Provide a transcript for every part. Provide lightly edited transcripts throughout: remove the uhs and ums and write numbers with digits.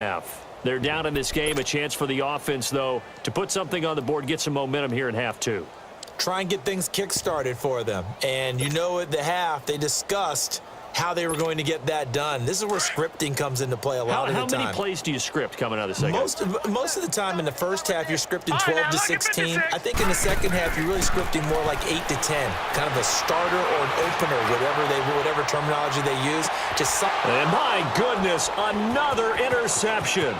half. They're down in this game. A chance for the offense, though, to put something on the board, get some momentum here in half two. Try and get things kick-started for them. And you know at the half, they discussed how they were going to get that done. This is where scripting comes into play a lot of the time. How many plays do you script coming out of the second? Most of the time in the first half, you're scripting 12 to 16. I think in the second half, you're really scripting more like 8 to 10. Kind of a starter or an opener, whatever terminology they use. And my goodness, another interception.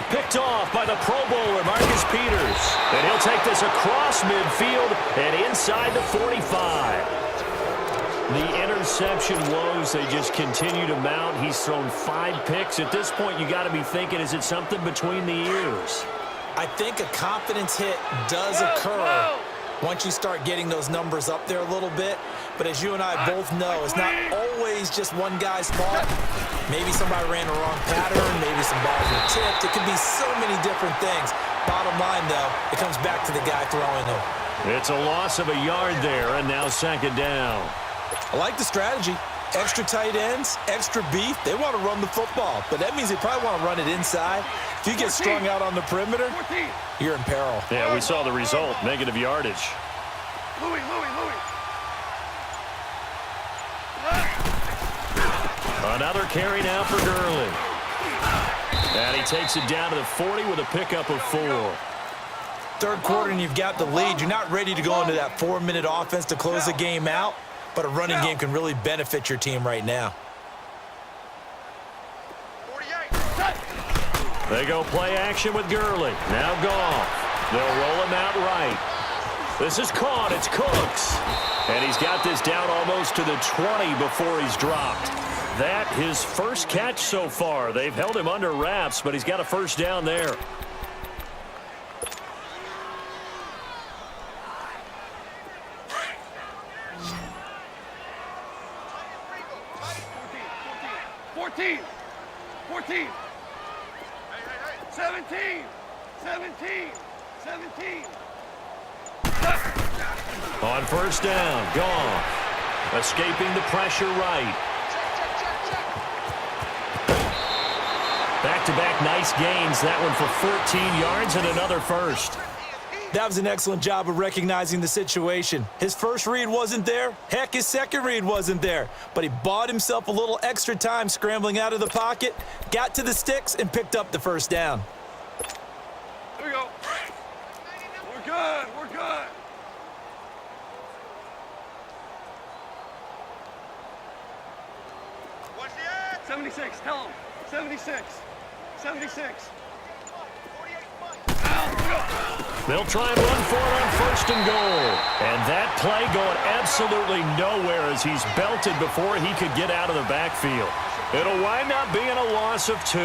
Picked off by the Pro Bowler, Marcus Peters. And he'll take this across midfield and inside the 45. The interception woes, they just continue to mount. He's thrown 5 picks. At this point, you got to be thinking, is it something between the ears? I think a confidence hit does occur once you start getting those numbers up there a little bit. But as you and I both know, it's not always just one guy's fault. Maybe somebody ran the wrong pattern. Maybe some balls were tipped. It could be so many different things. Bottom line, though, it comes back to the guy throwing them. It's a loss of a yard there, and now second down. I like the strategy. Extra tight ends, extra beef. They want to run the football, but that means they probably want to run it inside. If you get strung out on the perimeter, you're in peril. Yeah, we saw the result, negative yardage. Louis. Another carry now for Gurley. And he takes it down to the 40 with a pickup of 4. Third quarter and you've got the lead. You're not ready to go into that 4-minute offense to close the game out, but a running game can really benefit your team right now. They go play action with Gurley. Now Goff. They'll roll him out right. This is caught. It's Cooks. And he's got this down almost to the 20 before he's dropped. That his first catch so far. They've held him under wraps, but he's got a first down there. Fourteen. 17. On first down, Goff. Escaping the pressure right. Back-to-back nice gains. That one for 14 yards and another first. That was an excellent job of recognizing the situation. His first read wasn't there. Heck, his second read wasn't there. But he bought himself a little extra time scrambling out of the pocket, got to the sticks, and picked up the first down. Here we go. We're good. 76, tell him. 76. They'll try and run for it on first and goal. And that play going absolutely nowhere as he's belted before he could get out of the backfield. It'll wind up being a loss of 2.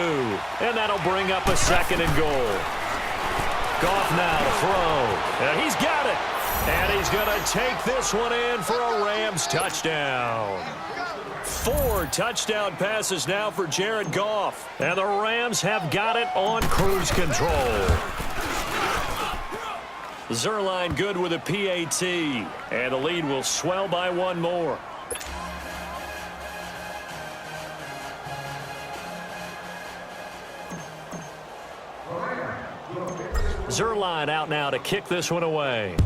And that'll bring up a second and goal. Goff now to throw. And he's got it. And he's going to take this one in for a Rams touchdown. 4 touchdown passes now for Jared Goff. And the Rams have got it on cruise control. Zerline good with a PAT. And the lead will swell by 1 more. Zerline out now to kick this one away.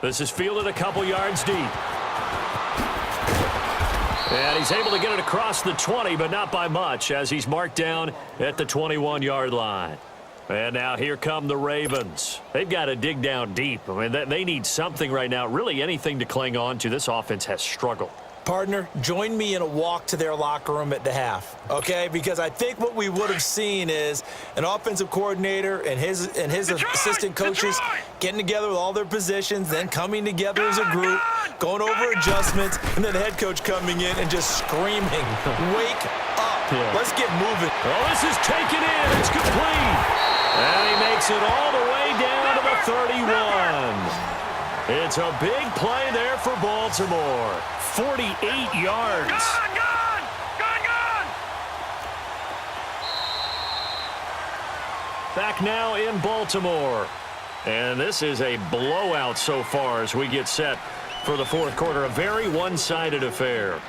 This is fielded a couple yards deep. And he's able to get it across the 20, but not by much, as he's marked down at the 21-yard line. And now here come the Ravens. They've got to dig down deep. I mean, they need something right now, really anything to cling on to. This offense has struggled. Partner, join me in a walk to their locker room at the half, okay? Because I think what we would have seen is an offensive coordinator and his assistant coaches getting together with all their positions, then coming together as a group, going over adjustments, and then the head coach coming in and just screaming, wake up. Yeah. Let's get moving. Oh, this is taken in. It's complete. And he makes it all the way down to the 31. It's a big play there for Baltimore. 48 yards. Gone! Back now in Baltimore. And this is a blowout so far as we get set for the fourth quarter. A very one-sided affair.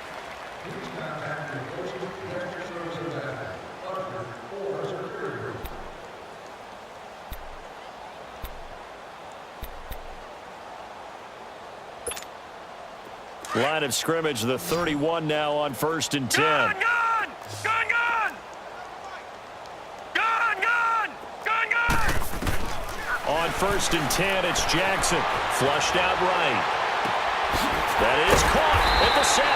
Line of scrimmage, the 31 now on 1st and 10. Gun! Gun! Gun! Gun! Gun! Gun! Gun! Gun! On 1st and 10, it's Jackson. Flushed out right. That is caught at the 7.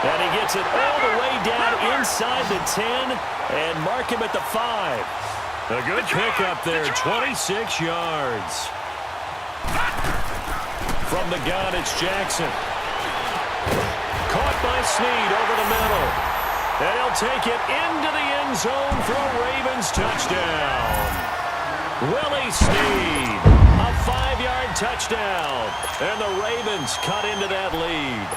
And he gets it all the way down inside the 10 and mark him at the 5. A good pickup there, 26 yards. From the gun, it's Jackson. Caught by Snead over the middle. And he'll take it into the end zone for a Ravens touchdown. Willie Snead, a 5-yard touchdown. And the Ravens cut into that lead.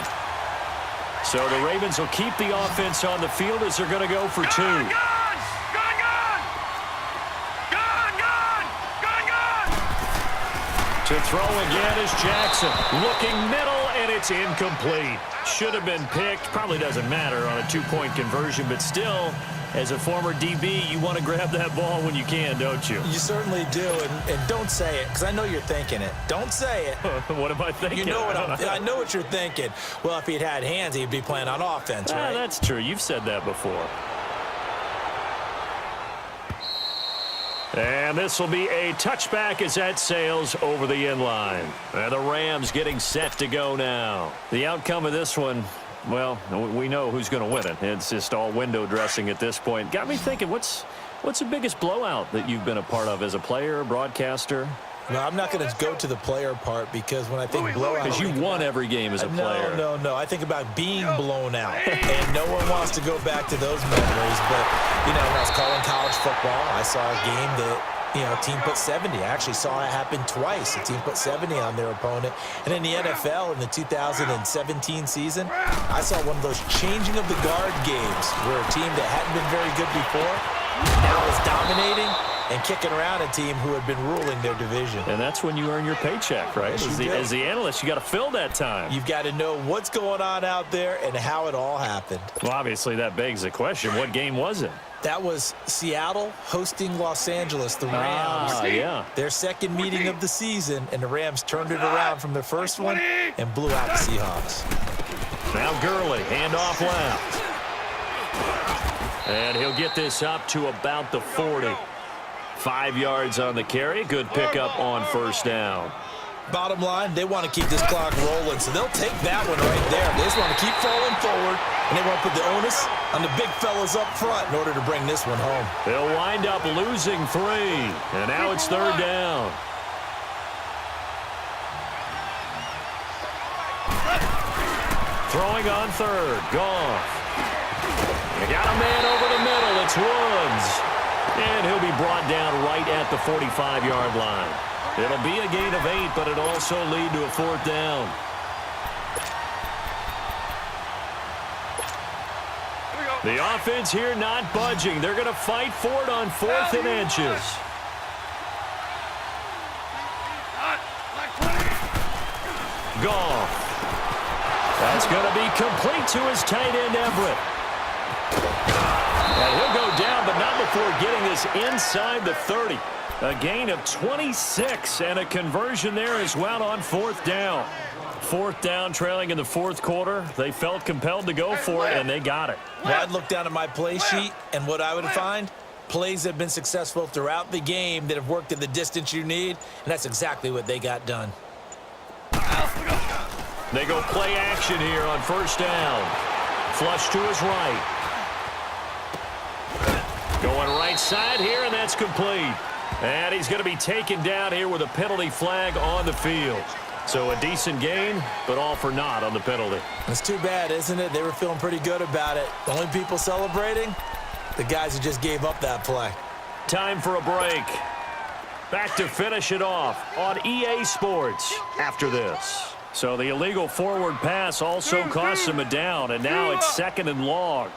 So the Ravens will keep the offense on the field as they're going to go for 2. Gun! Gun! Gun! Gun! Gun! Gun! Gun! To throw again is Jackson. Looking middle, and it's incomplete. Should have been picked. Probably doesn't matter on a 2-point conversion, but still, as a former DB, you want to grab that ball when you can, don't you? You certainly do, and don't say it, because I know you're thinking it. Don't say it. What am I thinking? You know what I know what you're thinking. Well, if he'd had hands, he'd be playing on offense, right? That's true. You've said that before. And this will be a touchback as that sails over the end line. And the Rams getting set to go now. The outcome of this one, well, we know who's going to win it. It's just all window dressing at this point. Got me thinking, what's the biggest blowout that you've been a part of as a player, broadcaster? No, I'm not going to go to the player part because when I think blowout... Because you won every game as a player. No. I think about being blown out. And no one wants to go back to those memories. But, when I was calling college football, I saw a game that, a team put 70. I actually saw it happen twice. A team put 70 on their opponent. And in the NFL, in the 2017 season, I saw one of those changing of the guard games where a team that hadn't been very good before now is dominating and kicking around a team who had been ruling their division. And that's when you earn your paycheck, right? As the analyst, you got to fill that time. You've got to know what's going on out there and how it all happened. Well, obviously, that begs the question, what game was it? That was Seattle hosting Los Angeles, the Rams. Yeah. Their second meeting of the season, and the Rams turned it around from their first one and blew out the Seahawks. Now Gurley, handoff left. And he'll get this up to about the 40. 5 yards on the carry. Good pickup on 1st down. Bottom line, they want to keep this clock rolling, so they'll take that one right there. They just want to keep falling forward, and they want to put the onus on the big fellas up front in order to bring this one home. They'll wind up losing 3, and now it's 3rd down. Throwing on 3rd, Goff. They got a man over the middle. It's Woods. And he'll be brought down right at the 45-yard line. It'll be a gain of 8, but it'll also lead to a 4th down. The offense here not budging. They're going to fight for it on 4th and inches. Goff. That's going to be complete to his tight end, Everett. And he'll go down, but not before getting this inside the 30. A gain of 26 and a conversion there as well on 4th down. 4th down, trailing in the 4th quarter. They felt compelled to go for it, and they got it. Well, I'd look down at my play sheet, and what I would find, plays that have been successful throughout the game that have worked at the distance you need, and that's exactly what they got done. They go play action here on 1st down. Flush to his right. Going right side here, and that's complete. And he's going to be taken down here with a penalty flag on the field. So a decent gain, but all for naught on the penalty. It's too bad, isn't it? They were feeling pretty good about it. The only people celebrating, the guys who just gave up that play. Time for a break. Back to finish it off on EA Sports after this. So the illegal forward pass also cost him a down, and now it's 2nd and long.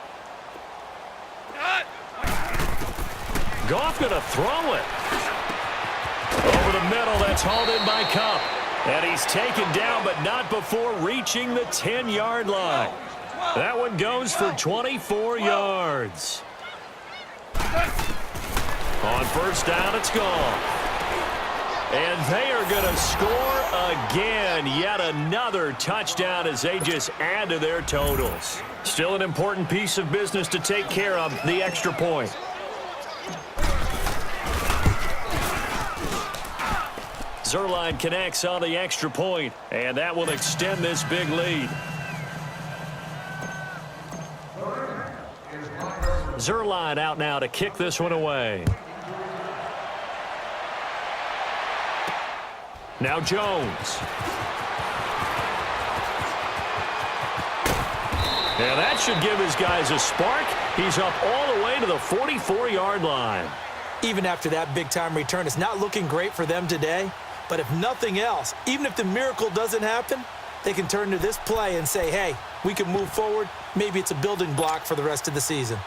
Goff going to throw it. Over the middle, that's hauled in by Kupp. And he's taken down, but not before reaching the 10-yard line. That one goes for 24 yards. On 1st down, it's gone. And they are going to score again. Yet another touchdown as they just add to their totals. Still an important piece of business to take care of, the extra point. Zuerlein connects on the extra point, and that will extend this big lead. Zuerlein out now to kick this one away. Now Jones. And that should give his guys a spark. He's up all the way to the 44-yard line. Even after that big-time return, it's not looking great for them today. But if nothing else, even if the miracle doesn't happen, they can turn to this play and say, hey, we can move forward. Maybe it's a building block for the rest of the season.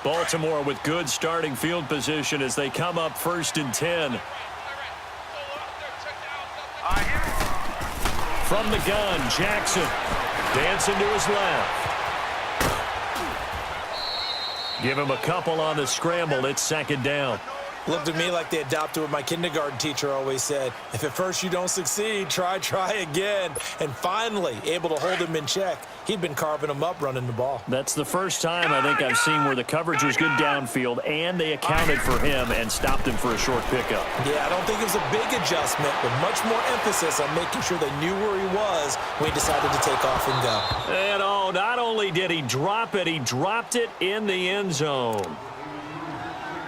Baltimore with good starting field position as they come up 1st and 10. From the gun, Jackson dancing to his left. Give him a couple on the scramble. It's 2nd down. Looked to me like they adopted what my kindergarten teacher always said. If at first you don't succeed, try again. And finally, able to hold him in check. He'd been carving him up running the ball. That's the first time I think I've seen where the coverage was good downfield and they accounted for him and stopped him for a short pickup. Yeah, I don't think it was a big adjustment, but much more emphasis on making sure they knew where he was when he decided to take off and go. And oh, not only did he drop it, he dropped it in the end zone.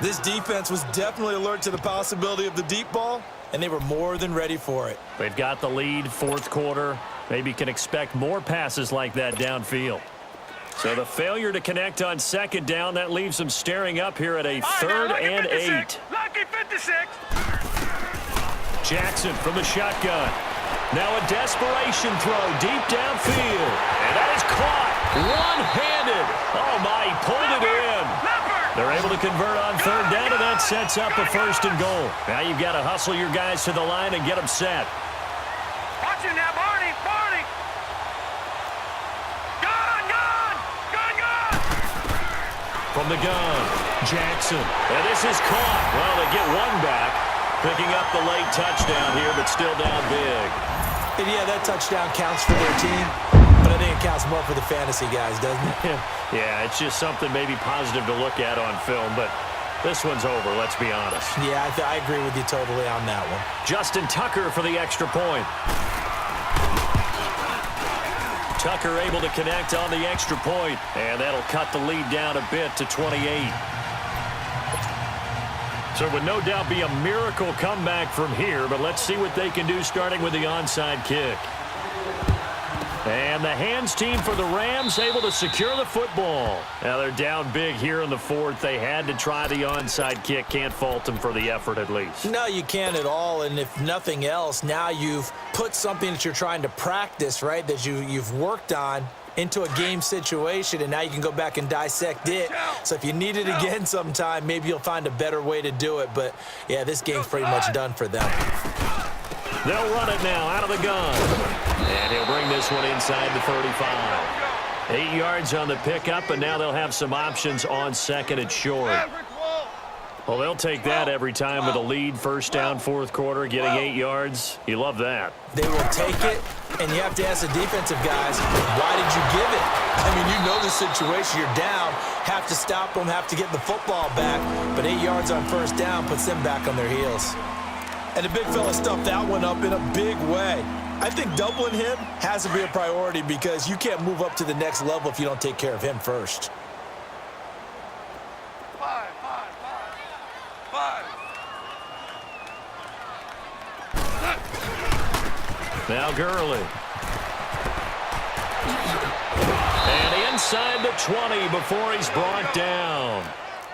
This defense was definitely alert to the possibility of the deep ball, and they were more than ready for it. They've got the lead, 4th quarter. Maybe can expect more passes like that downfield. So the failure to connect on 2nd down, that leaves them staring up here at a 3rd and 8. Lucky 56. Jackson from the shotgun. Now a desperation throw deep downfield. And that is caught one-handed. Oh, my, he pulled it in. They're able to convert on 3rd down, and that sets up a 1st and goal. Now you've got to hustle your guys to the line and get them set. Watch it now, Barney. Gun. From the gun, Jackson. And this is caught. Well, they get one back, picking up the late touchdown here, but still down big. And yeah, that touchdown counts for their team, but I think it counts more for the fantasy guys, doesn't it? Yeah, it's just something maybe positive to look at on film, but this one's over, let's be honest. Yeah, I agree with you totally on that one. Justin Tucker for the extra point. Tucker able to connect on the extra point, and that'll cut the lead down a bit to 28. So it would no doubt be a miracle comeback from here, but let's see what they can do starting with the onside kick. And the hands team for the Rams able to secure the football. Now they're down big here in the 4th. They had to try the onside kick. Can't fault them for the effort at least. No, you can't at all. And if nothing else, now you've put something that you're trying to practice, right, that you've worked on into a game situation, and now you can go back and dissect it. So if you need it again sometime, maybe you'll find a better way to do it. But, yeah, this game's pretty much done for them. They'll run it now out of the gun. And he'll bring this one inside the 35. 8 yards on the pickup, and now they'll have some options on 2nd and short. Well, they'll take that every time with a lead. 1st down, 4th quarter, getting 8 yards. You love that. They will take it, and you have to ask the defensive guys, why did you give it? I mean, you know the situation. You're down, have to stop them, have to get the football back. But 8 yards on 1st down puts them back on their heels. And the big fella stuffed that one up in a big way. I think doubling him has to be a priority because you can't move up to the next level if you don't take care of him first. Now Gurley. And inside the 20 before he's brought down.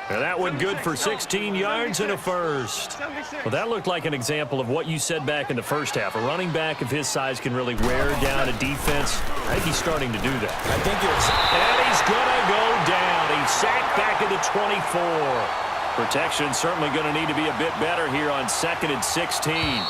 And that one good for 16 yards and a 1st. Well, that looked like an example of what you said back in the 1st half. A running back of his size can really wear down a defense. I think he's starting to do that. I think it's... And he's going to go down. He's sacked back at the 24. Protection certainly going to need to be a bit better here on 2nd and 16.